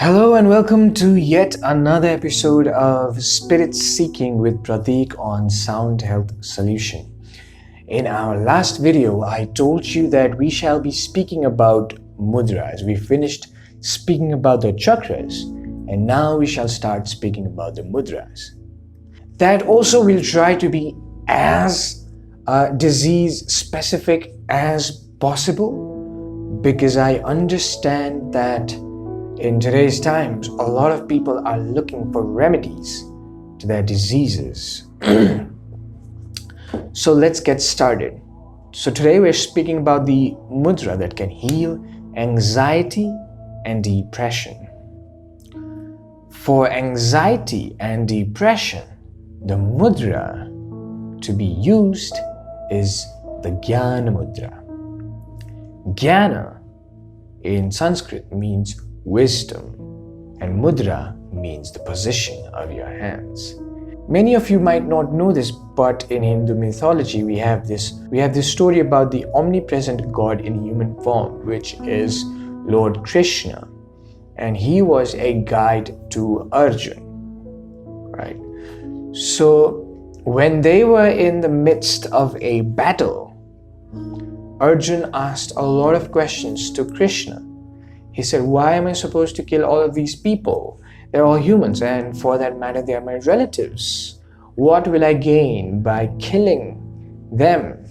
Hello and welcome to yet another episode of Spirit Seeking with Pratick on Sound Health Solution. In our last video, I told you that we shall be speaking about mudras. We finished speaking about the chakras and now we shall start speaking about the mudras. That also will try to be as disease specific as possible because I understand that in today's times, a lot of people are looking for remedies to their diseases. So let's get started. So today we're speaking about the mudra that can heal anxiety and depression. For anxiety and depression, the mudra to be used is the Gyana mudra. Gyana in Sanskrit means wisdom, and mudra means the position of your hands. Many of you might not know this, but in Hindu mythology we have this story about the omnipresent God in human form, which is Lord Krishna, and he was a guide to Arjun, right? So when they were in the midst of a battle, Arjun asked a lot of questions to Krishna. He said, why am I supposed to kill all of these people? They're all humans, and for that matter, they are my relatives. What will I gain by killing them?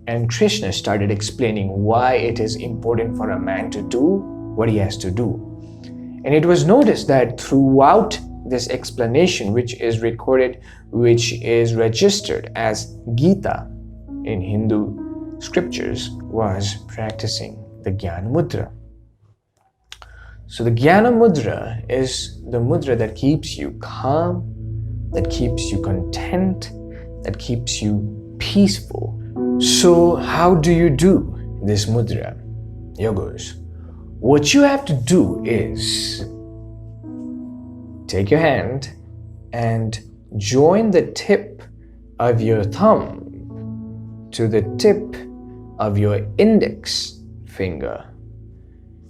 And Krishna started explaining why it is important for a man to do what he has to do. And it was noticed that throughout this explanation, which is recorded, which is registered as Gita in Hindu scriptures, was practicing the Gyan mudra. So the Gyana mudra is the mudra that keeps you calm, that keeps you content, that keeps you peaceful. So how do you do this mudra? Yogos, what you have to do is take your hand and join the tip of your thumb to the tip of your index finger.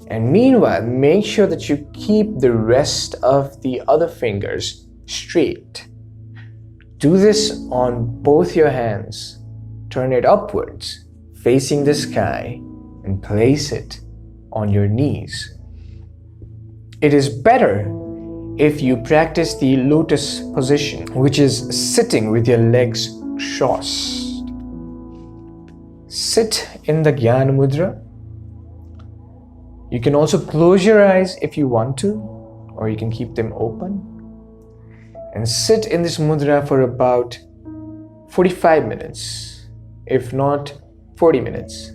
And meanwhile, make sure that you keep the rest of the other fingers straight. Do this on both your hands. Turn it upwards, facing the sky, and place it on your knees. It is better if you practice the lotus position, which is sitting with your legs crossed. Sit in the Gyana mudra. You can also close your eyes if you want to, or you can keep them open. And sit in this mudra for about 45 minutes, if not 40 minutes,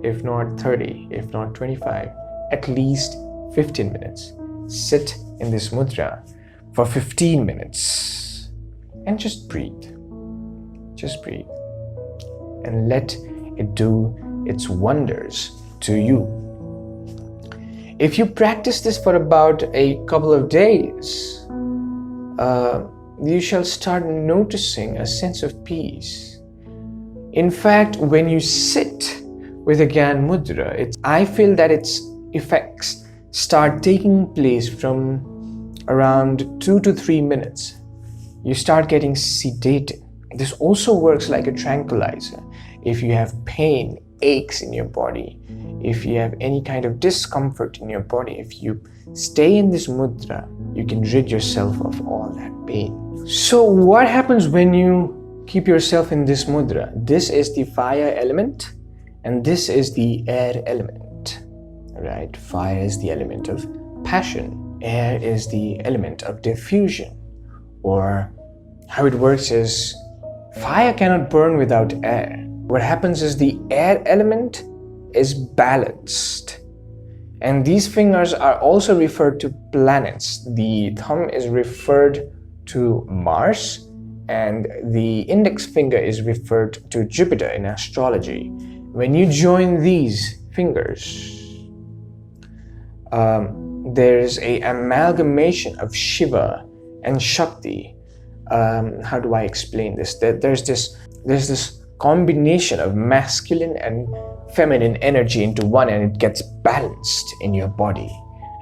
if not 30, if not 25, at least 15 minutes. Sit in this mudra for 15 minutes and just breathe. Just breathe. And let it do its wonders to you. If you practice this for about a couple of days, you shall start noticing a sense of peace. In fact, when you sit with a Gyan mudra, I feel that its effects start taking place from around 2 to 3 minutes. You start getting sedated. This also works like a tranquilizer. If you have pain, aches in your body, if you have any kind of discomfort in your body, if you stay in this mudra, you can rid yourself of all that pain. So what happens when you keep yourself in this mudra? This is the fire element and this is the air element, right? Fire is the element of passion. Air is the element of diffusion. Or how it works is fire cannot burn without air. What happens is the air element is balanced, and these fingers are also referred to planets. The thumb is referred to Mars and the index finger is referred to Jupiter in astrology. When you join these fingers, there is an amalgamation of Shiva and Shakti. How do I explain this? There's this combination of masculine and feminine energy into one, and it gets balanced in your body.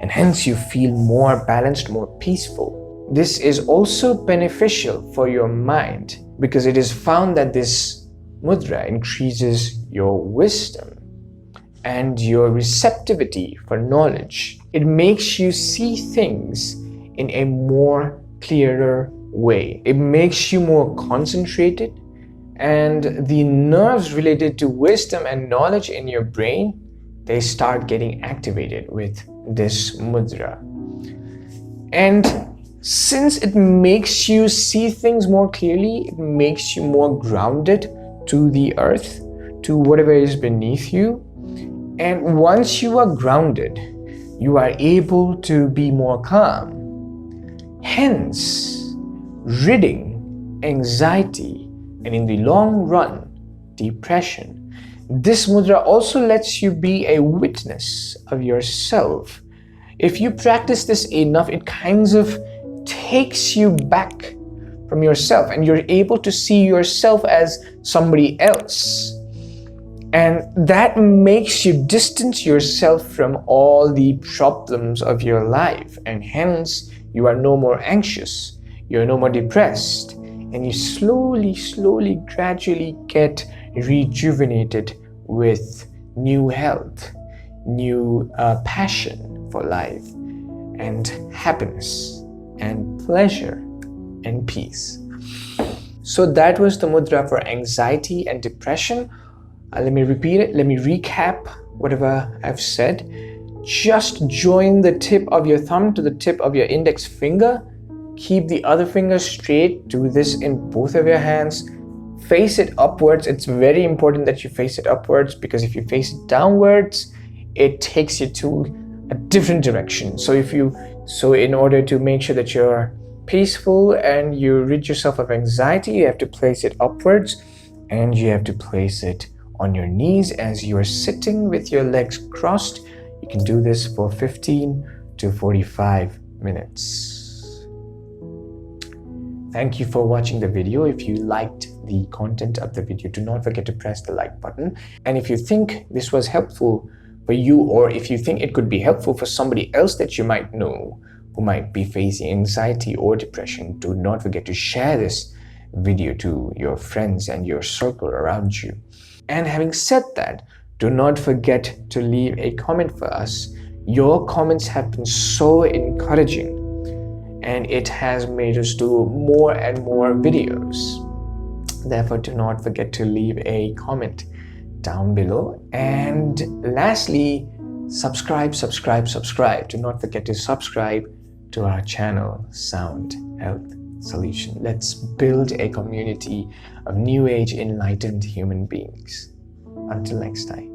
and hence you feel more balanced, more peaceful. This is also beneficial for your mind because it is found that this mudra increases your wisdom and your receptivity for knowledge. It makes you see things in a more clearer way. It makes you more concentrated, and the nerves related to wisdom and knowledge in your brain, they start getting activated with this mudra. And since it makes you see things more clearly, it makes you more grounded to the earth, to whatever is beneath you. And once you are grounded, you are able to be more calm, hence ridding anxiety and, in the long run, depression. This mudra also lets you be a witness of yourself. If you practice this enough, it kind of takes you back from yourself and you're able to see yourself as somebody else. And that makes you distance yourself from all the problems of your life, and hence you are no more anxious, you're no more depressed, and you slowly, gradually get rejuvenated with new health, new passion for life, and happiness, and pleasure, and peace. So that was the mudra for anxiety and depression. Let me repeat it. Let me recap whatever I've said. Just join the tip of your thumb to the tip of your index finger. Keep the other finger straight. Do this in both of your hands. Face it upwards. It's very important that you face it upwards, because if you face it downwards, it takes you to a different direction. So in order to make sure that you're peaceful and you rid yourself of anxiety, you have to place it upwards, and you have to place it on your knees as you are sitting with your legs crossed. You can do this for 15 to 45 minutes. Thank you for watching the video. If you liked the content of the video, do not forget to press the like button. And if you think this was helpful for you, or if you think it could be helpful for somebody else that you might know who might be facing anxiety or depression, do not forget to share this video to your friends and your circle around you. And having said that, do not forget to leave a comment for us. Your comments have been so encouraging, and it has made us do more and more videos. Therefore, do not forget to leave a comment down below. And lastly, subscribe. Do not forget to subscribe to our channel, Sound Health Solution. Let's build a community of new age enlightened human beings. Until next time.